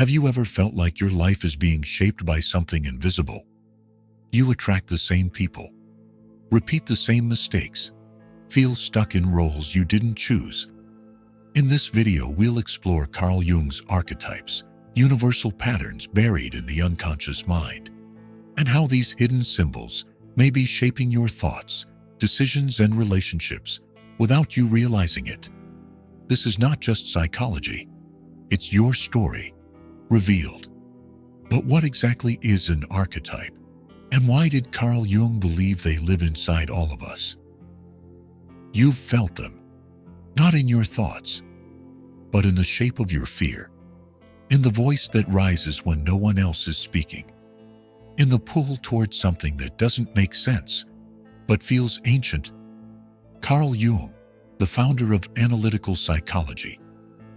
Have you ever felt like your life is being shaped by something invisible? You attract the same people, repeat the same mistakes, feel stuck in roles you didn't choose. In this video, we'll explore Carl Jung's archetypes, universal patterns buried in the unconscious mind, and how these hidden symbols may be shaping your thoughts, decisions, and relationships without you realizing it. This is not just psychology. It's your story, revealed. But what exactly is an archetype? And why did Carl Jung believe they live inside all of us? You've felt them, not in your thoughts, but in the shape of your fear, in the voice that rises when no one else is speaking, in the pull towards something that doesn't make sense, but feels ancient. Carl Jung, the founder of analytical psychology,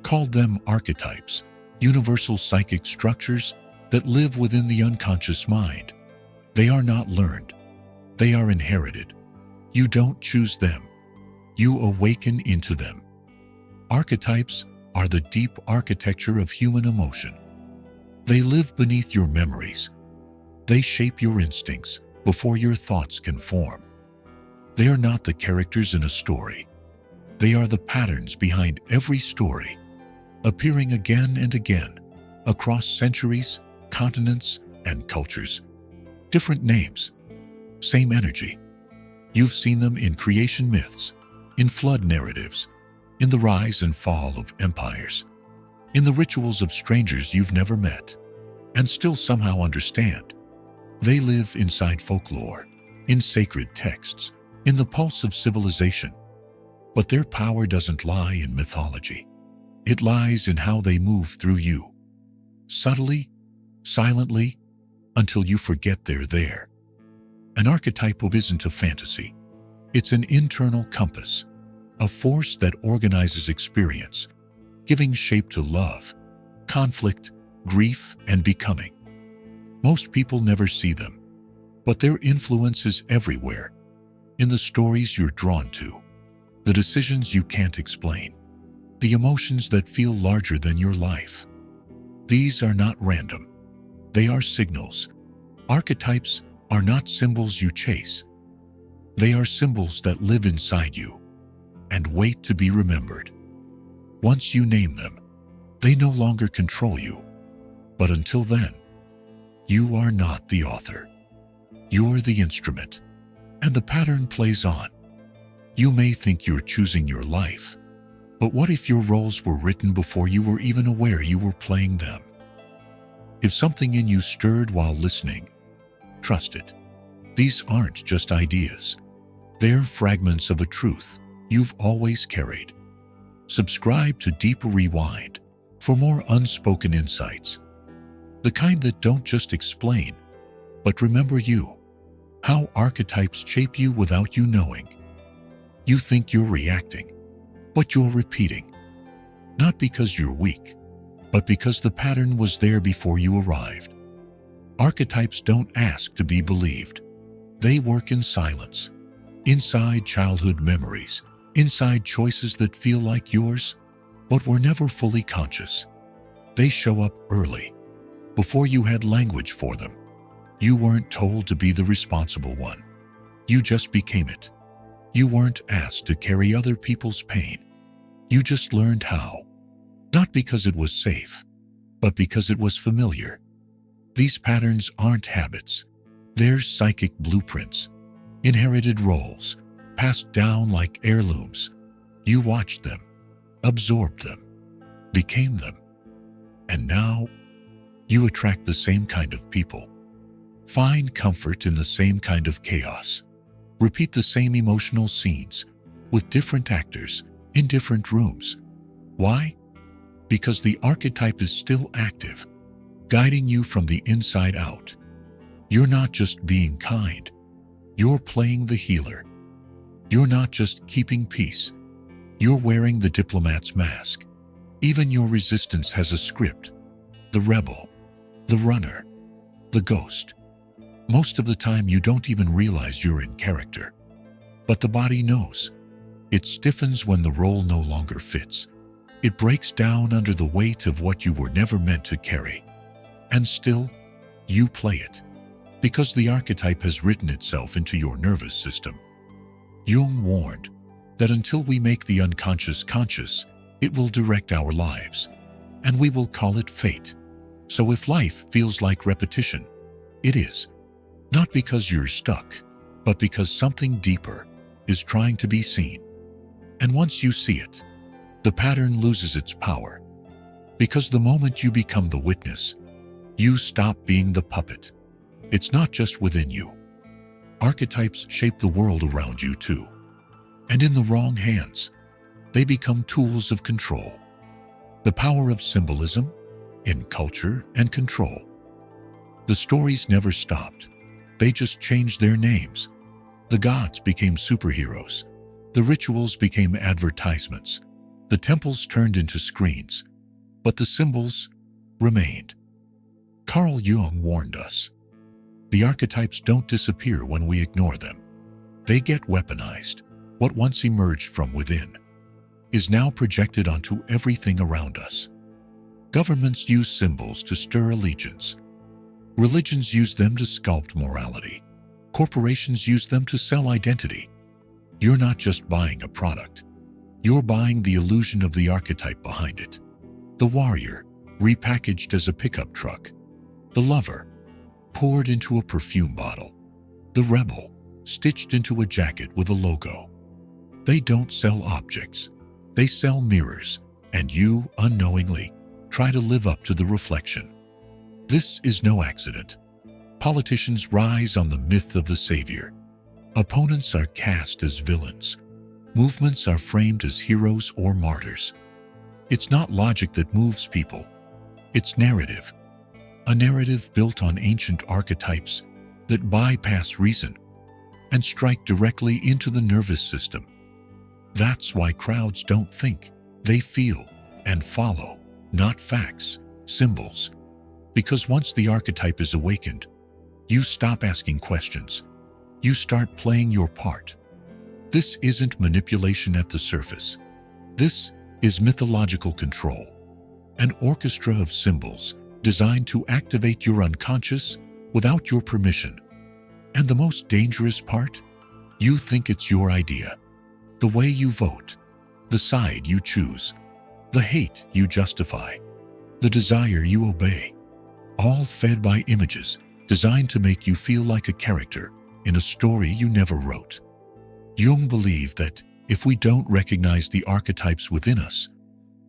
called them archetypes, universal psychic structures that live within the unconscious mind. They are not learned. They are inherited. You don't choose them. You awaken into them. Archetypes are the deep architecture of human emotion. They live beneath your memories. They shape your instincts before your thoughts can form. They are not the characters in a story. They are the patterns behind every story, appearing again and again across centuries, continents, and cultures. Different names, same energy. You've seen them in creation myths, in flood narratives, in the rise and fall of empires, in the rituals of strangers you've never met and still somehow understand. They live inside folklore, in sacred texts, in the pulse of civilization. But their power doesn't lie in mythology. It lies in how they move through you, subtly, silently, until you forget they're there. An archetype isn't a fantasy. It's an internal compass, a force that organizes experience, giving shape to love, conflict, grief, and becoming. Most people never see them, but their influence is everywhere, in the stories you're drawn to, the decisions you can't explain, the emotions that feel larger than your life. These are not random. They are signals. Archetypes are not symbols you chase. They are symbols that live inside you and wait to be remembered. Once you name them, they no longer control you. But until then, you are not the author. You're the instrument, and the pattern plays on. You may think you're choosing your life, but what if your roles were written before you were even aware you were playing them? If something in you stirred while listening, trust it. These aren't just ideas. They're fragments of a truth you've always carried. Subscribe to Deep Rewind for more unspoken insights, the kind that don't just explain, but remember you, how archetypes shape you without you knowing. You think you're reacting, but you're repeating, not because you're weak, but because the pattern was there before you arrived. Archetypes don't ask to be believed. They work in silence, inside childhood memories, inside choices that feel like yours, but were never fully conscious. They show up early, before you had language for them. You weren't told to be the responsible one. You just became it. You weren't asked to carry other people's pain. You just learned how. Not because it was safe, but because it was familiar. These patterns aren't habits. They're psychic blueprints, inherited roles, passed down like heirlooms. You watched them, absorbed them, became them. And now, you attract the same kind of people. Find comfort in the same kind of chaos. Repeat the same emotional scenes with different actors in different rooms. Why? Because the archetype is still active, guiding you from the inside out. You're not just being kind. You're playing the healer. You're not just keeping peace. You're wearing the diplomat's mask. Even your resistance has a script. The rebel, the runner, the ghost. Most of the time you don't even realize you're in character. But the body knows. It stiffens when the role no longer fits. It breaks down under the weight of what you were never meant to carry. And still, you play it, because the archetype has written itself into your nervous system. Jung warned that until we make the unconscious conscious, it will direct our lives, and we will call it fate. So if life feels like repetition, it is, not because you're stuck, but because something deeper is trying to be seen. And once you see it, the pattern loses its power, because the moment you become the witness, you stop being the puppet. It's not just within you. Archetypes shape the world around you too. And in the wrong hands, they become tools of control. The power of symbolism in culture and control. The stories never stopped. They just changed their names. The gods became superheroes. The rituals became advertisements. The temples turned into screens. But the symbols remained. Carl Jung warned us. The archetypes don't disappear when we ignore them. They get weaponized. What once emerged from within is now projected onto everything around us. Governments use symbols to stir allegiance. Religions use them to sculpt morality. Corporations use them to sell identity. You're not just buying a product. You're buying the illusion of the archetype behind it. The warrior, repackaged as a pickup truck. The lover, poured into a perfume bottle. The rebel, stitched into a jacket with a logo. They don't sell objects. They sell mirrors, and you, unknowingly, try to live up to the reflection. This is no accident. Politicians rise on the myth of the savior. Opponents are cast as villains. Movements are framed as heroes or martyrs. It's not logic that moves people. It's narrative. A narrative built on ancient archetypes that bypass reason and strike directly into the nervous system. That's why crowds don't think, they feel and follow, not facts, symbols. Because once the archetype is awakened, you stop asking questions. You start playing your part. This isn't manipulation at the surface. This is mythological control, an orchestra of symbols designed to activate your unconscious without your permission. And the most dangerous part? You think it's your idea. The way you vote, the side you choose, the hate you justify, the desire you obey, all fed by images designed to make you feel like a character in a story you never wrote. Jung believed that if we don't recognize the archetypes within us,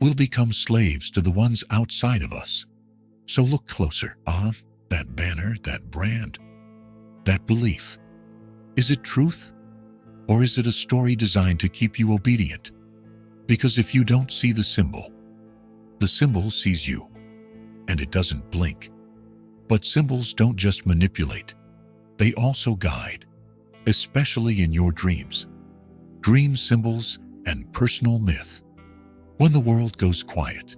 we'll become slaves to the ones outside of us. So look closer. That banner, that brand, that belief. Is it truth? Or is it a story designed to keep you obedient? Because if you don't see the symbol sees you, and it doesn't blink. But symbols don't just manipulate, they also guide, especially in your dreams. Dream symbols and personal myth. When the world goes quiet,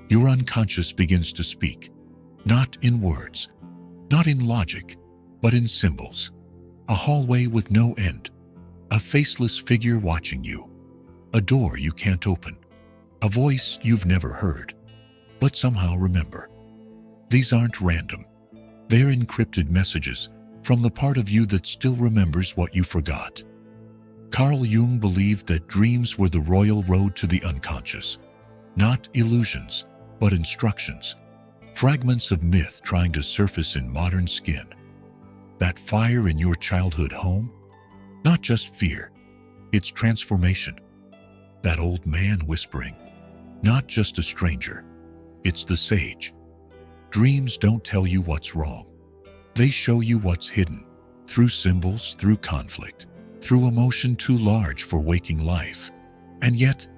your unconscious begins to speak, not in words, not in logic, but in symbols. A hallway with no end. A faceless figure watching you. A door you can't open. A voice you've never heard, but somehow remember. These aren't random. They're encrypted messages from the part of you that still remembers what you forgot. Carl Jung believed that dreams were the royal road to the unconscious. Not illusions, but instructions. Fragments of myth trying to surface in modern skin. That fire in your childhood home? Not just fear, it's transformation. That old man whispering, not just a stranger, it's the sage. Dreams don't tell you what's wrong. They show you what's hidden, through symbols, through conflict, through emotion too large for waking life. And yet,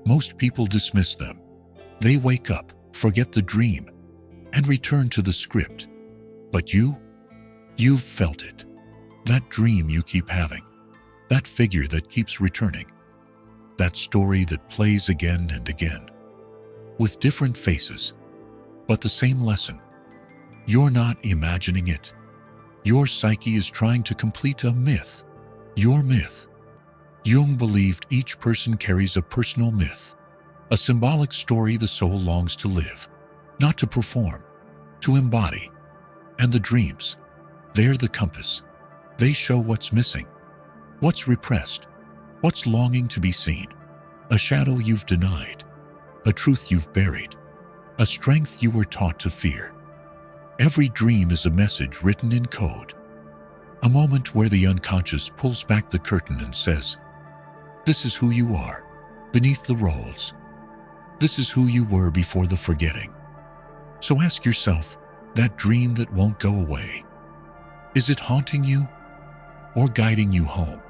most people dismiss them. They wake up, forget the dream, and return to the script. But you've felt it. That dream you keep having. That figure that keeps returning. That story that plays again and again. With different faces, but the same lesson. You're not imagining it. Your psyche is trying to complete a myth. Your myth. Jung believed each person carries a personal myth. A symbolic story the soul longs to live, not to perform, to embody. And the dreams, they're the compass. They show what's missing, what's repressed, what's longing to be seen. A shadow you've denied, a truth you've buried, a strength you were taught to fear. Every dream is a message written in code, a moment where the unconscious pulls back the curtain and says, "This is who you are, beneath the roles. This is who you were before the forgetting." So ask yourself, that dream that won't go away, is it haunting you or guiding you home?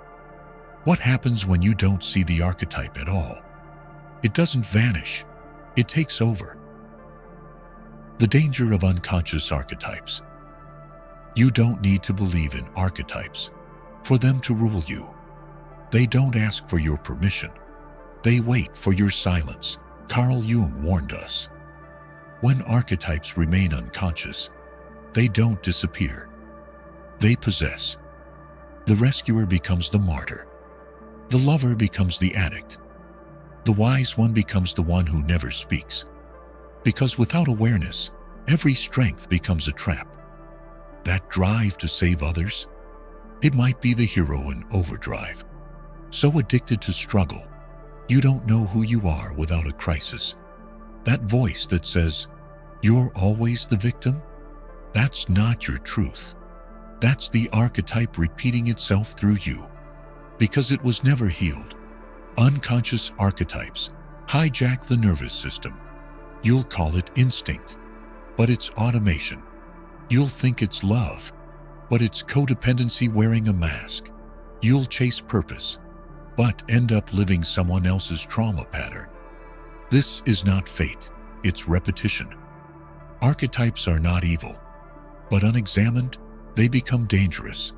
What happens when you don't see the archetype at all? It doesn't vanish, it takes over. The danger of unconscious archetypes. You don't need to believe in archetypes for them to rule you. They don't ask for your permission. They wait for your silence. Carl Jung warned us. When archetypes remain unconscious, they don't disappear. They possess. The rescuer becomes the martyr. The lover becomes the addict. The wise one becomes the one who never speaks. Because without awareness, every strength becomes a trap. That drive to save others, it might be the hero in overdrive. So addicted to struggle, you don't know who you are without a crisis. That voice that says, "You're always the victim," that's not your truth. That's the archetype repeating itself through you, because it was never healed. Unconscious archetypes hijack the nervous system. You'll call it instinct, but it's automation. You'll think it's love, but it's codependency wearing a mask. You'll chase purpose, but end up living someone else's trauma pattern. This is not fate, it's repetition. Archetypes are not evil, but unexamined, they become dangerous.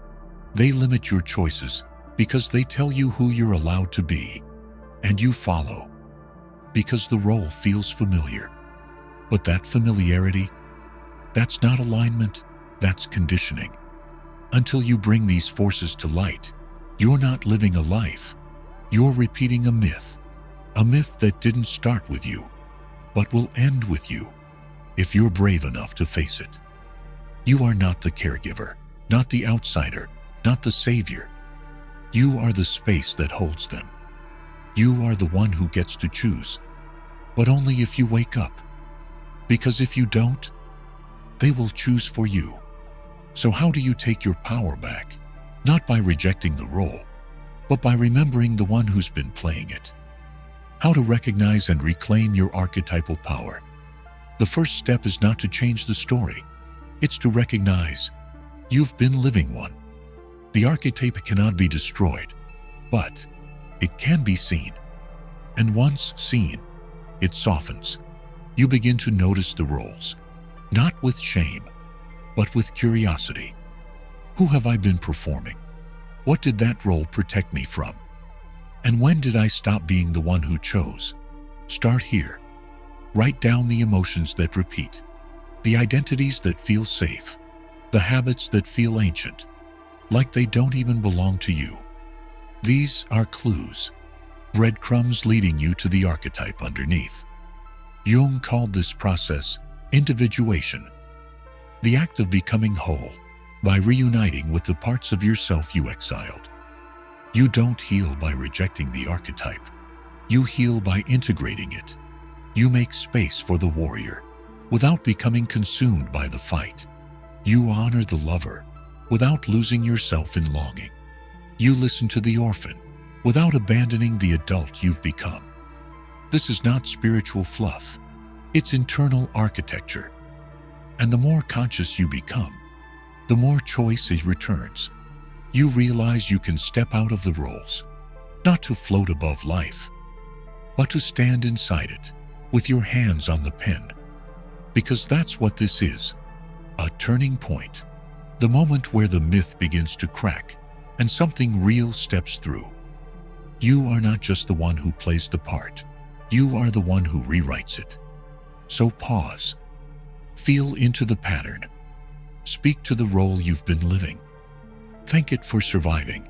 They limit your choices because they tell you who you're allowed to be, and you follow because the role feels familiar. But that familiarity, that's not alignment, that's conditioning. Until you bring these forces to light, you're not living a life. You're repeating a myth that didn't start with you, but will end with you if you're brave enough to face it. You are not the caregiver, not the outsider, not the savior. You are the space that holds them. You are the one who gets to choose, but only if you wake up. Because if you don't, they will choose for you. So how do you take your power back? Not by rejecting the role, but by remembering the one who's been playing it. How to recognize and reclaim your archetypal power. The first step is not to change the story. It's to recognize you've been living one. The archetype cannot be destroyed, but it can be seen. And once seen, it softens. You begin to notice the roles, not with shame, but with curiosity. Who have I been performing? What did that role protect me from? And when did I stop being the one who chose? Start here. Write down the emotions that repeat, the identities that feel safe, the habits that feel ancient, like they don't even belong to you. These are clues, breadcrumbs leading you to the archetype underneath. Jung called this process individuation, the act of becoming whole by reuniting with the parts of yourself you exiled. You don't heal by rejecting the archetype. You heal by integrating it. You make space for the warrior without becoming consumed by the fight. You honor the lover without losing yourself in longing. You listen to the orphan without abandoning the adult you've become. This is not spiritual fluff. It's internal architecture. And the more conscious you become, the more choice it returns. You realize you can step out of the roles, not to float above life, but to stand inside it with your hands on the pen. Because that's what this is, a turning point, the moment where the myth begins to crack and something real steps through. You are not just the one who plays the part, you are the one who rewrites it. So pause, feel into the pattern, speak to the role you've been living, thank it for surviving,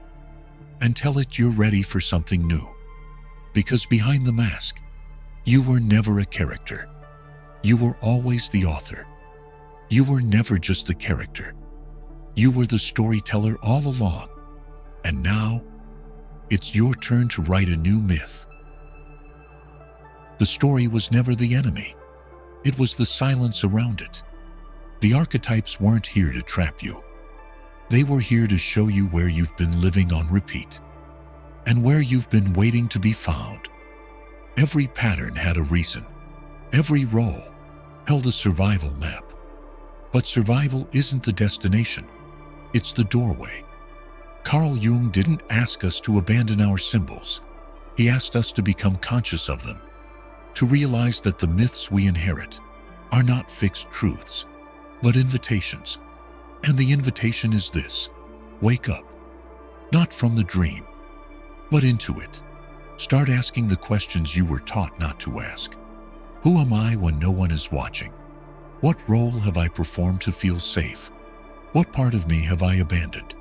and tell it you're ready for something new. Because behind the mask, You were never a character. You were always the author. You were never just the character. You were the storyteller all along. And now, it's your turn to write a new myth. The story was never the enemy. It was the silence around it. The archetypes weren't here to trap you. They were here to show you where you've been living on repeat and where you've been waiting to be found. Every pattern had a reason. Every role held a survival map. But survival isn't the destination. It's the doorway. Carl Jung didn't ask us to abandon our symbols. He asked us to become conscious of them, to realize that the myths we inherit are not fixed truths, but invitations. And the invitation is this: wake up, not from the dream, but into it. Start asking the questions you were taught not to ask. Who am I when no one is watching? What role have I performed to feel safe? What part of me have I abandoned?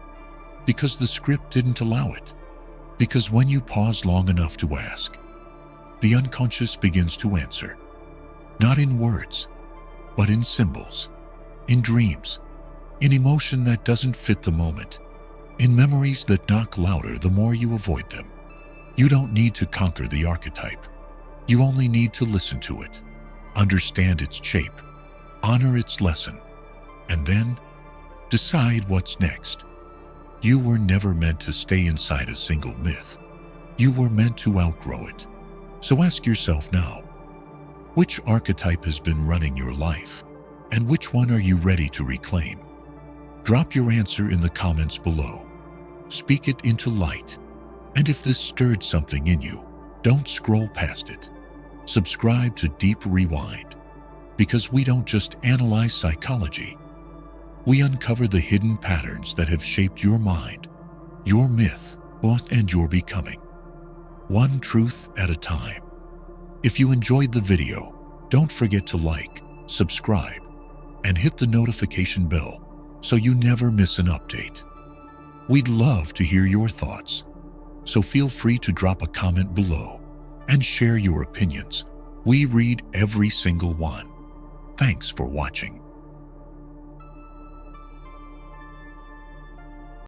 Because the script didn't allow it. Because when you pause long enough to ask, the unconscious begins to answer. Not in words, but in symbols, in dreams, in emotion that doesn't fit the moment, in memories that knock louder the more you avoid them. You don't need to conquer the archetype. You only need to listen to it, understand its shape, honor its lesson, and then decide what's next. You were never meant to stay inside a single myth. You were meant to outgrow it. So ask yourself now, which archetype has been running your life, and which one are you ready to reclaim? Drop your answer in the comments below. Speak it into light. And if this stirred something in you, don't scroll past it. Subscribe to Deep Rewind, because we don't just analyze psychology. We uncover the hidden patterns that have shaped your mind, your myth, and your becoming. One truth at a time. If you enjoyed the video, don't forget to like, subscribe, and hit the notification bell so you never miss an update. We'd love to hear your thoughts, so feel free to drop a comment below and share your opinions. We read every single one. Thanks for watching.